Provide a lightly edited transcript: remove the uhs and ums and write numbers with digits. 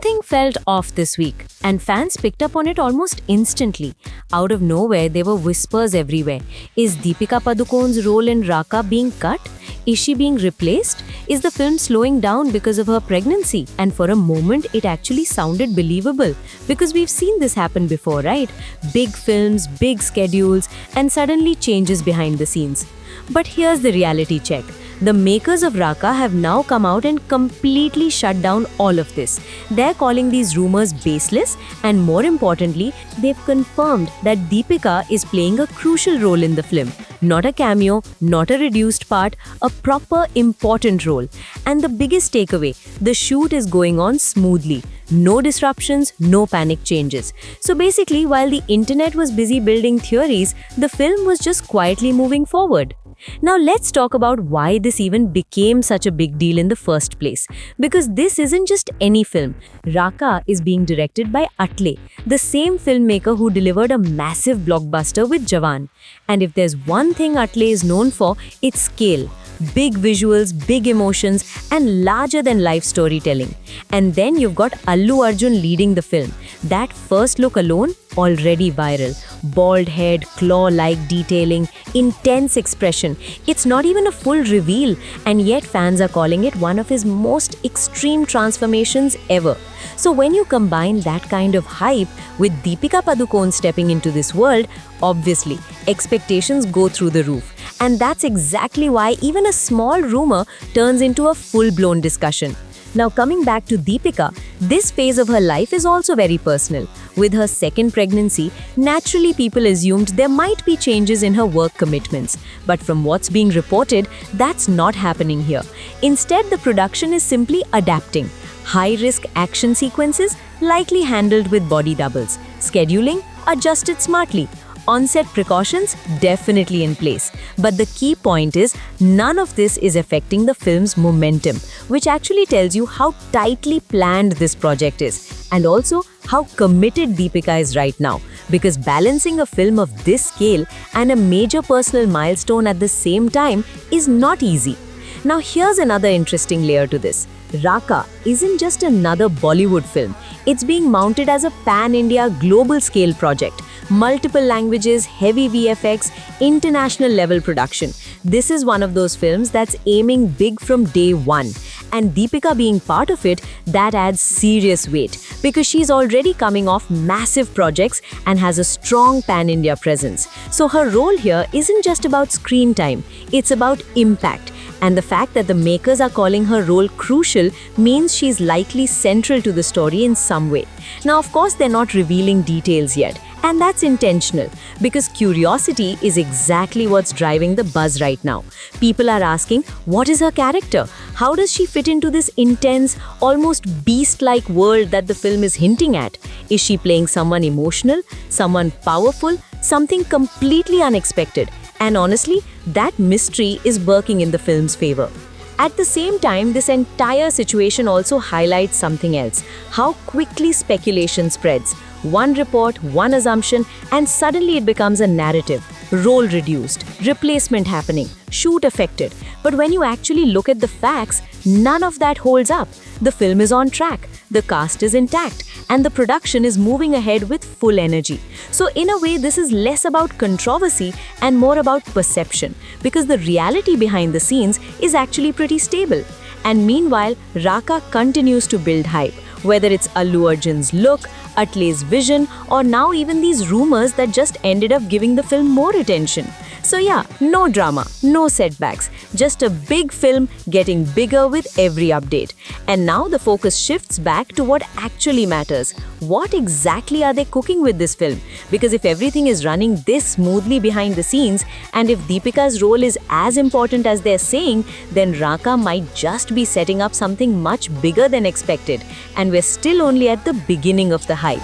Something felt off this week, and fans picked up on it almost instantly. Out of nowhere, there were whispers everywhere. Is Deepika Padukone's role in Raaka being cut? Is she being replaced? Is the film slowing down because of her pregnancy? And for a moment, it actually sounded believable. Because we've seen this happen before, right? Big films, big schedules, and suddenly changes behind the scenes. But here's the reality check. The makers of Raaka have now come out and completely shut down all of this. They're calling these rumors baseless, and more importantly, they've confirmed that Deepika is playing a crucial role in the film. Not a cameo, not a reduced part, a proper important role. And the biggest takeaway, the shoot is going on smoothly. No disruptions, no panic changes. So basically, while the internet was busy building theories, the film was just quietly moving forward. Now let's talk about why this even became such a big deal in the first place. Because this isn't just any film. Raaka is being directed by Atlee, the same filmmaker who delivered a massive blockbuster with Jawan. And if there's one thing Atlee is known for, it's scale. Big visuals, big emotions, and larger-than-life storytelling. And then you've got Allu Arjun leading the film. That first look alone, already viral. Bald head, claw-like detailing, intense expression. It's not even a full reveal, and yet fans are calling it one of his most extreme transformations ever. So when you combine that kind of hype with Deepika Padukone stepping into this world, obviously, expectations go through the roof. And that's exactly why even a small rumor turns into a full-blown discussion. Now coming back to Deepika, this phase of her life is also very personal. With her second pregnancy, naturally people assumed there might be changes in her work commitments. But from what's being reported, that's not happening here. Instead, the production is simply adapting. High-risk action sequences likely handled with body doubles. Scheduling adjusted smartly. On-set precautions definitely in place. But the key point is, none of this is affecting the film's momentum, which actually tells you how tightly planned this project is. And also, how committed Deepika is right now. Because balancing a film of this scale and a major personal milestone at the same time is not easy. Now here's another interesting layer to this. Raaka isn't just another Bollywood film. It's being mounted as a pan-India global-scale project. Multiple languages, heavy VFX, international level production. This is one of those films that's aiming big from day one. And Deepika being part of it, that adds serious weight because she's already coming off massive projects and has a strong pan-India presence. So her role here isn't just about screen time, it's about impact. And the fact that the makers are calling her role crucial means she's likely central to the story in some way. Now, of course, they're not revealing details yet. And that's intentional, because curiosity is exactly what's driving the buzz right now. People are asking, what is her character? How does she fit into this intense, almost beast-like world that the film is hinting at? Is she playing someone emotional, someone powerful, something completely unexpected? And honestly, that mystery is working in the film's favor. At the same time, this entire situation also highlights something else: how quickly speculation spreads. One report, one assumption, and suddenly it becomes a narrative. Role reduced, replacement happening, shoot affected. But when you actually look at the facts, none of that holds up. The film is on track, the cast is intact, and the production is moving ahead with full energy. So in a way, this is less about controversy and more about perception, because the reality behind the scenes is actually pretty stable. And meanwhile, Raaka continues to build hype, whether it's Allu Arjun's look, Atlee's vision, or now even these rumors that just ended up giving the film more attention. So yeah, no drama, no setbacks, just a big film getting bigger with every update. And now the focus shifts back to what actually matters. What exactly are they cooking with this film? Because if everything is running this smoothly behind the scenes, and if Deepika's role is as important as they're saying, then Raaka might just be setting up something much bigger than expected. And we're still only at the beginning of the hype.